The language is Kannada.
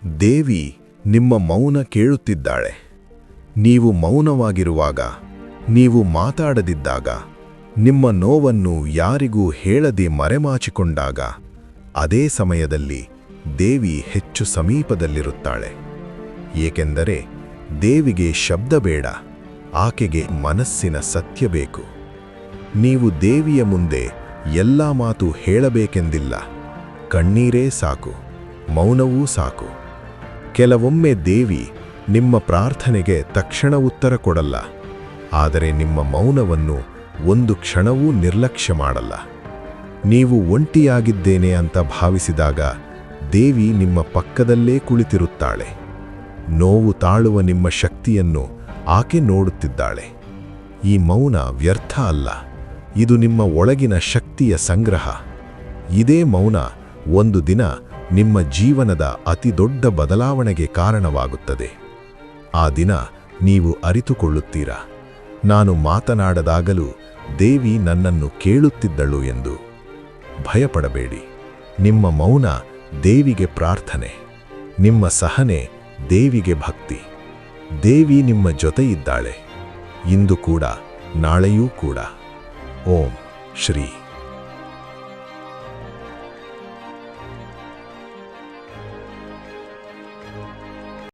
ದೇವಿ ನಿಮ್ಮ ಮೌನ ಕೇಳುತ್ತಿದ್ದಾಳೆ. ನೀವು ಮೌನವಾಗಿರುವಾಗ, ನೀವು ಮಾತಾಡದಿದ್ದಾಗ, ನಿಮ್ಮ ನೋವನ್ನು ಯಾರಿಗೂ ಹೇಳದೆ ಮರೆಮಾಚಿಕೊಂಡಾಗ, ಅದೇ ಸಮಯದಲ್ಲಿ ದೇವಿ ಹೆಚ್ಚು ಸಮೀಪದಲ್ಲಿರುತ್ತಾಳೆ. ಏಕೆಂದರೆ ದೇವಿಗೆ ಶಬ್ದ ಬೇಡ, ಆಕೆಗೆ ಮನಸ್ಸಿನ ಸತ್ಯ ಬೇಕು. ನೀವು ದೇವಿಯ ಮುಂದೆ ಎಲ್ಲ ಮಾತು ಹೇಳಬೇಕೆಂದಿಲ್ಲ. ಕಣ್ಣೀರೇ ಸಾಕು, ಮೌನವೂ ಸಾಕು. ಕೆಲವೊಮ್ಮೆ ದೇವಿ ನಿಮ್ಮ ಪ್ರಾರ್ಥನೆಗೆ ತಕ್ಷಣ ಉತ್ತರ ಕೊಡಲ್ಲ, ಆದರೆ ನಿಮ್ಮ ಮೌನವನ್ನು ಒಂದು ಕ್ಷಣವೂ ನಿರ್ಲಕ್ಷ್ಯ ಮಾಡಲ್ಲ. ನೀವು ಒಂಟಿಯಾಗಿದ್ದೇನೆ ಅಂತ ಭಾವಿಸಿದಾಗ ದೇವಿ ನಿಮ್ಮ ಪಕ್ಕದಲ್ಲೇ ಕುಳಿತಿರುತ್ತಾಳೆ. ನೋವು ತಾಳುವ ನಿಮ್ಮ ಶಕ್ತಿಯನ್ನು ಆಕೆ ನೋಡುತ್ತಿದ್ದಾಳೆ. ಈ ಮೌನ ವ್ಯರ್ಥ ಅಲ್ಲ, ಇದು ನಿಮ್ಮ ಒಳಗಿನ ಶಕ್ತಿಯ ಸಂಗ್ರಹ. ಇದೇ ಮೌನ ಒಂದು ದಿನ ನಿಮ್ಮ ಜೀವನದ ಅತಿದೊಡ್ಡ ಬದಲಾವಣೆಗೆ ಕಾರಣವಾಗುತ್ತದೆ. ಆ ದಿನ ನೀವು ಅರಿತುಕೊಳ್ಳುತ್ತೀರಾ, ನಾನು ಮಾತನಾಡದಾಗಲೂ ದೇವಿ ನನ್ನನ್ನು ಕೇಳುತ್ತಿದ್ದಳು ಎಂದು. ಭಯಪಡಬೇಡಿ, ನಿಮ್ಮ ಮೌನ ದೇವಿಗೆ ಪ್ರಾರ್ಥನೆ, ನಿಮ್ಮ ಸಹನೆ ದೇವಿಗೆ ಭಕ್ತಿ. ದೇವಿ ನಿಮ್ಮ ಜೊತೆ ಇದ್ದಾಳೆ, ಇಂದು ಕೂಡ, ನಾಳೆಯೂ ಕೂಡ. ಓಂ ಶ್ರೀ